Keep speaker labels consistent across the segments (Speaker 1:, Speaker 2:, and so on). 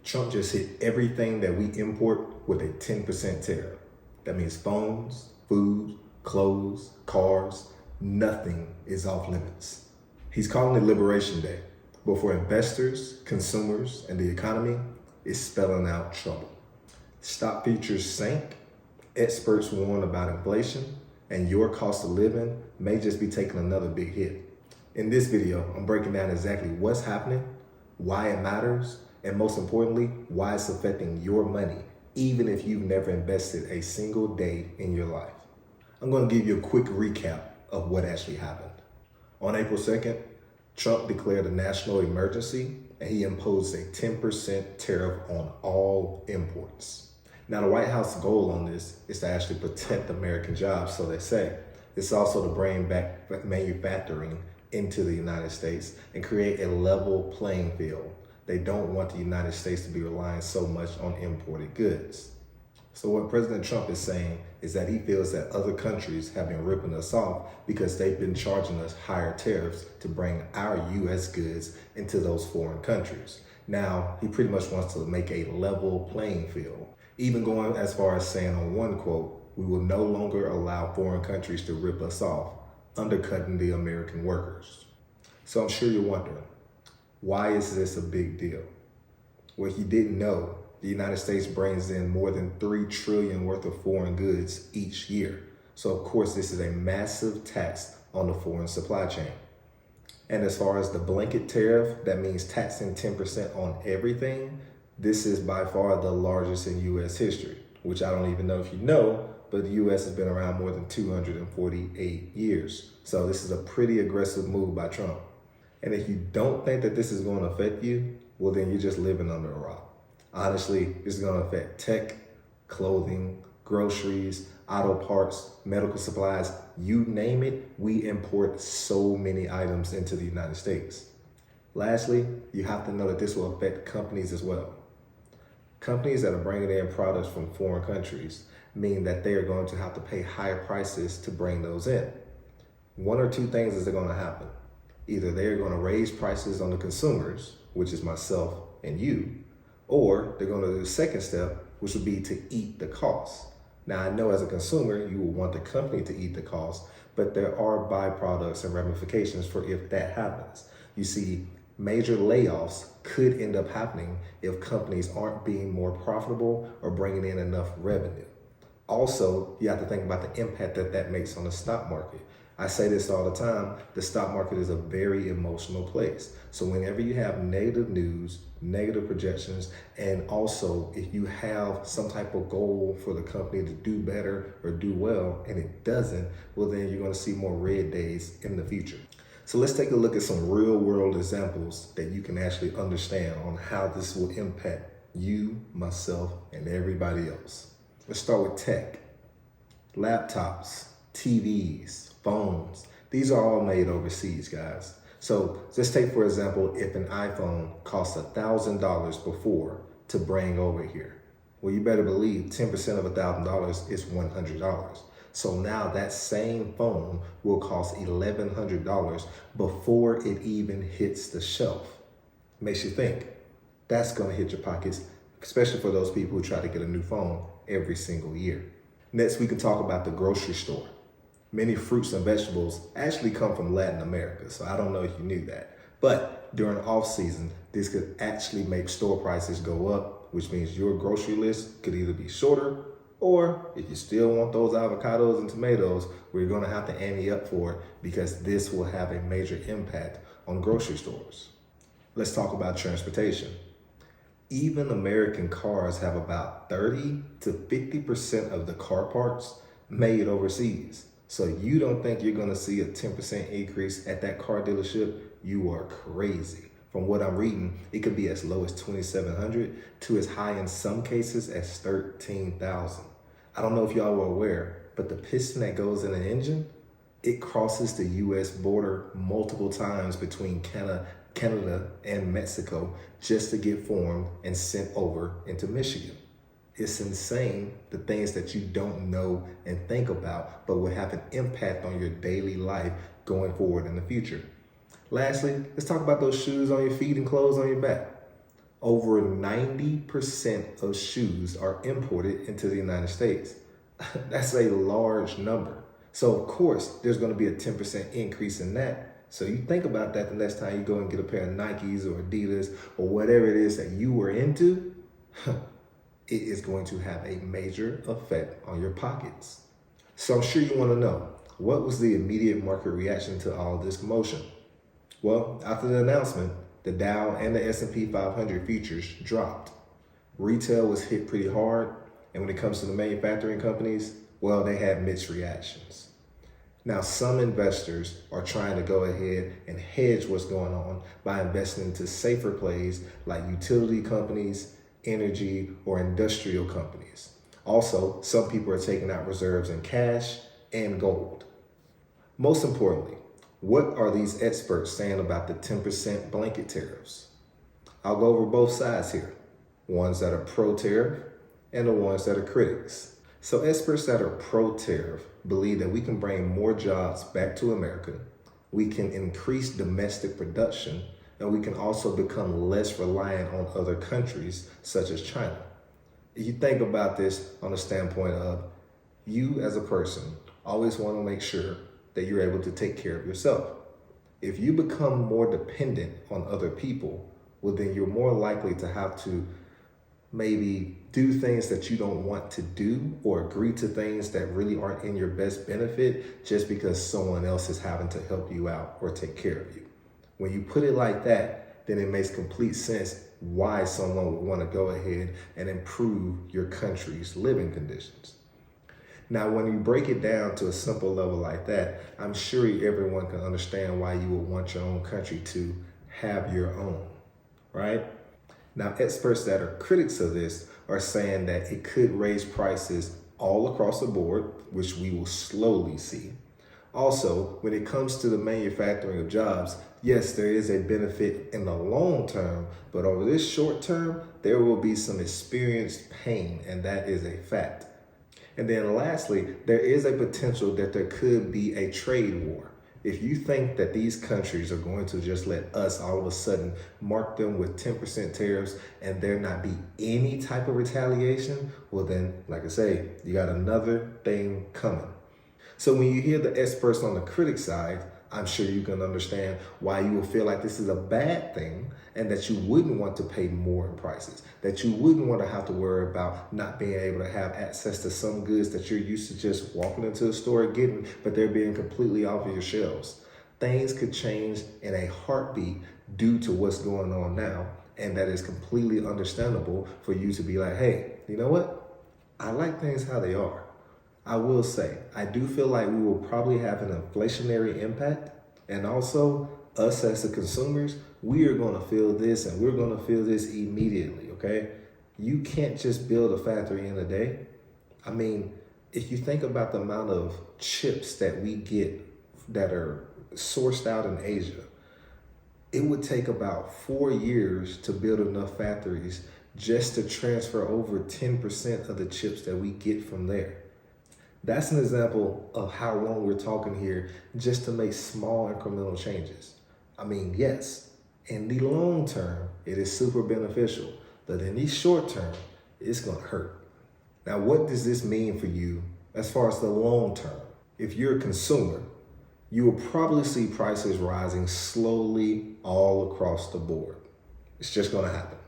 Speaker 1: Trump just hit everything that we import with a 10% tariff. That means phones, food, clothes, cars, nothing is off limits. He's calling it Liberation Day, but for investors, consumers, and the economy, it's spelling out trouble. Stock futures sank, experts warn about inflation, and your cost of living may just be taking another big hit. In this video, I'm breaking down exactly what's happening, why it matters, and most importantly, why it's affecting your money, even if you've never invested a single day in your life. I'm going to give you a quick recap of what actually happened. On April 2nd, Trump declared a national emergency and he imposed a 10% tariff on all imports. Now, the White House goal on this is to actually protect American jobs, so they say. It's also to bring back manufacturing into the United States and create a level playing field. They don't want the United States to be relying so much on imported goods. So what President Trump is saying is that he feels that other countries have been ripping us off because they've been charging us higher tariffs to bring our US goods into those foreign countries. Now, he pretty much wants to make a level playing field, even going as far as saying on one quote, "We will no longer allow foreign countries to rip us off, undercutting the American workers." So I'm sure you're wondering, why is this a big deal? Well, if you didn't know, the United States brings in more than $3 trillion worth of foreign goods each year. So of course, this is a massive tax on the foreign supply chain. And as far as the blanket tariff, that means taxing 10% on everything. This is by far the largest in US history, which I don't even know if you know, but the US has been around more than 248 years. So this is a pretty aggressive move by Trump. And if you don't think that this is going to affect you, well, then you're just living under a rock. Honestly, it's going to affect tech, clothing, groceries, auto parts, medical supplies, you name it. We import so many items into the United States. Lastly, you have to know that this will affect companies as well. Companies that are bringing in products from foreign countries mean that they are going to have to pay higher prices to bring those in. One or two things is going to happen. Either they're going to raise prices on the consumers, which is myself and you, or they're going to do the second step, which would be to eat the cost. Now, I know as a consumer, you will want the company to eat the cost, but there are byproducts and ramifications for if that happens. You see, major layoffs could end up happening if companies aren't being more profitable or bringing in enough revenue. Also, you have to think about the impact that that makes on the stock market. I say this all the time, the stock market is a very emotional place. So whenever you have negative news, negative projections, and also if you have some type of goal for the company to do better or do well and it doesn't, well then you're going to see more red days in the future. So let's take a look at some real world examples that you can actually understand on how this will impact you, myself, and everybody else. Let's start with tech. Laptops, TVs, phones, these are all made overseas, guys. So let's take, for example, if an iPhone costs $1,000 before to bring over here. Well, you better believe 10% of $1,000 is $100. So now that same phone will cost $1,100 before it even hits the shelf. Makes you think, that's gonna hit your pockets, especially for those people who try to get a new phone every single year. Next, we can talk about the grocery store. Many fruits and vegetables actually come from Latin America, so I don't know if you knew that. But during off season, this could actually make store prices go up, which means your grocery list could either be shorter, or if you still want those avocados and tomatoes, we're gonna have to ante up for it because this will have a major impact on grocery stores. Let's talk about transportation. Even American cars have about 30 to 50% of the car parts made overseas. So you don't think you're gonna see a 10% increase at that car dealership? You are crazy. From what I'm reading, it could be as low as $2,700 to as high in some cases as $13,000. I don't know if y'all were aware, but the piston that goes in an engine, it crosses the US border multiple times between Canada and Mexico just to get formed and sent over into Michigan. It's insane, the things that you don't know and think about, but will have an impact on your daily life going forward in the future. Lastly, let's talk about those shoes on your feet and clothes on your back. Over 90% of shoes are imported into the United States. That's a large number. So of course, there's going to be a 10% increase in that. So you think about that the next time you go and get a pair of Nikes or Adidas or whatever it is that you were into, it is going to have a major effect on your pockets. So I'm sure you want to know, what was the immediate market reaction to all of this commotion? Well, after the announcement, the Dow and the S&P 500 futures dropped. Retail was hit pretty hard, and when it comes to the manufacturing companies, well, they had mixed reactions. Now, some investors are trying to go ahead and hedge what's going on by investing into safer plays like utility companies, energy, or industrial companies. Also, some people are taking out reserves in cash and gold. Most importantly, what are these experts saying about the 10% blanket tariffs? I'll go over both sides here, ones that are pro-tariff and the ones that are critics. So experts that are pro-tariff believe that we can bring more jobs back to America, we can increase domestic production, and we can also become less reliant on other countries such as China. If you think about this on the standpoint of you as a person always want to make sure that you're able to take care of yourself. If you become more dependent on other people, well, then you're more likely to have to maybe do things that you don't want to do or agree to things that really aren't in your best benefit just because someone else is having to help you out or take care of you. When you put it like that, then it makes complete sense why someone would want to go ahead and improve your country's living conditions. Now, when you break it down to a simple level like that, I'm sure everyone can understand why you would want your own country to have your own, right? Now, experts that are critics of this are saying that it could raise prices all across the board, which we will slowly see. Also, when it comes to the manufacturing of jobs, yes, there is a benefit in the long term, but over this short term, there will be some experienced pain, and that is a fact. And then lastly, there is a potential that there could be a trade war. If you think that these countries are going to just let us all of a sudden mark them with 10% tariffs and there not be any type of retaliation, well then, like I say, you got another thing coming. So when you hear the experts on the critic side, I'm sure you can understand why you will feel like this is a bad thing and that you wouldn't want to pay more in prices, that you wouldn't want to have to worry about not being able to have access to some goods that you're used to just walking into the store and getting, but they're being completely off of your shelves. Things could change in a heartbeat due to what's going on now, and that is completely understandable for you to be like, hey, you know what? I like things how they are. I will say, I do feel like we will probably have an inflationary impact, and also us as the consumers, we are going to feel this and we're going to feel this immediately, okay? You can't just build a factory in a day. I mean, if you think about the amount of chips that we get that are sourced out in Asia, it would take about 4 years to build enough factories just to transfer over 10% of the chips that we get from there. That's an example of how long we're talking here just to make small incremental changes. I mean, yes, in the long term, it is super beneficial, but in the short term, it's gonna hurt. Now, what does this mean for you as far as the long term? If you're a consumer, you will probably see prices rising slowly all across the board. It's just gonna happen.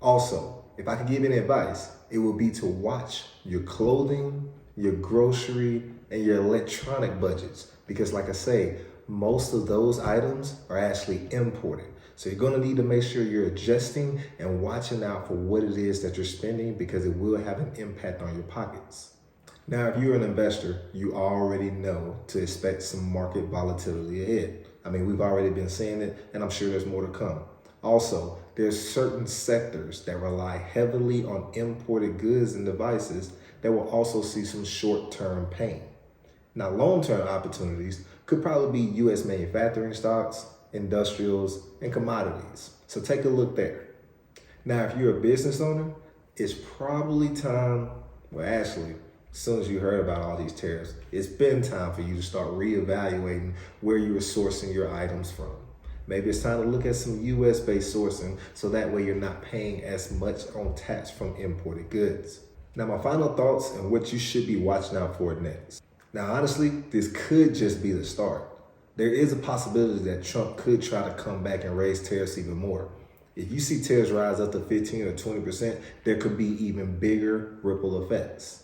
Speaker 1: Also, if I could give any advice, it would be to watch your clothing, your grocery, and your electronic budgets. Because like I say, most of those items are actually imported. So you're gonna need to make sure you're adjusting and watching out for what it is that you're spending because it will have an impact on your pockets. Now, if you're an investor, you already know to expect some market volatility ahead. I mean, we've already been seeing it, and I'm sure there's more to come. Also, there's certain sectors that rely heavily on imported goods and devices that will also see some short-term pain. Now, long-term opportunities could probably be U.S. manufacturing stocks, industrials, and commodities. So take a look there. Now, if you're a business owner, it's probably time, well, actually, as soon as you heard about all these tariffs, it's been time for you to start reevaluating where you are sourcing your items from. Maybe it's time to look at some US-based sourcing so that way you're not paying as much on tax from imported goods. Now, my final thoughts and what you should be watching out for next. Now, honestly, this could just be the start. There is a possibility that Trump could try to come back and raise tariffs even more. If you see tariffs rise up to 15 or 20%, there could be even bigger ripple effects.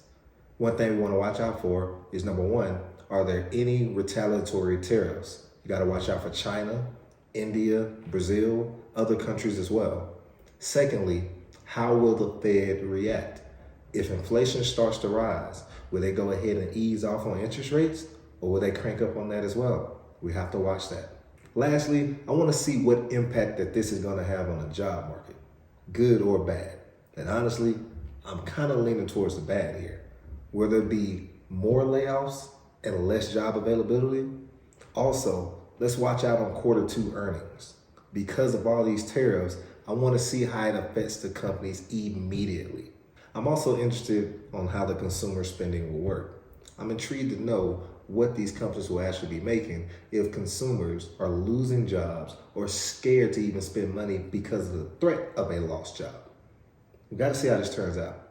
Speaker 1: One thing we want to watch out for is, number one, are there any retaliatory tariffs? You got to watch out for China, India, Brazil, other countries as well. Secondly, how will the Fed react? If inflation starts to rise, will they go ahead and ease off on interest rates, or will they crank up on that as well? We have to watch that. Lastly, I want to see what impact that this is going to have on the job market, good or bad. And honestly, I'm kind of leaning towards the bad here. Will there be more layoffs and less job availability? Also, let's watch out on Q2 earnings. Because of all these tariffs, I want to see how it affects the companies immediately. I'm also interested on how the consumer spending will work. I'm intrigued to know what these companies will actually be making if consumers are losing jobs or scared to even spend money because of the threat of a lost job. We got to see how this turns out.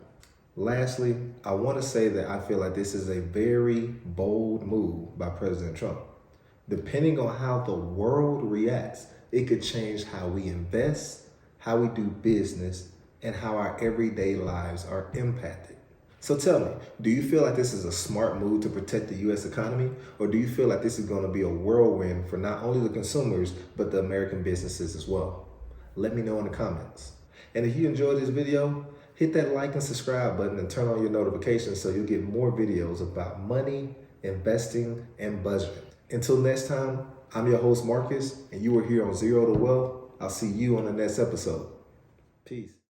Speaker 1: Lastly, I want to say that I feel like this is a very bold move by President Trump. Depending on how the world reacts, it could change how we invest, how we do business, and how our everyday lives are impacted. So tell me, do you feel like this is a smart move to protect the U.S. economy? Or do you feel like this is going to be a whirlwind for not only the consumers, but the American businesses as well? Let me know in the comments. And if you enjoyed this video, hit that like and subscribe button and turn on your notifications so you'll get more videos about money, investing, and budgeting. Until next time, I'm your host, Marcus, and you are here on Zero to Wealth. I'll see you on the next episode. Peace.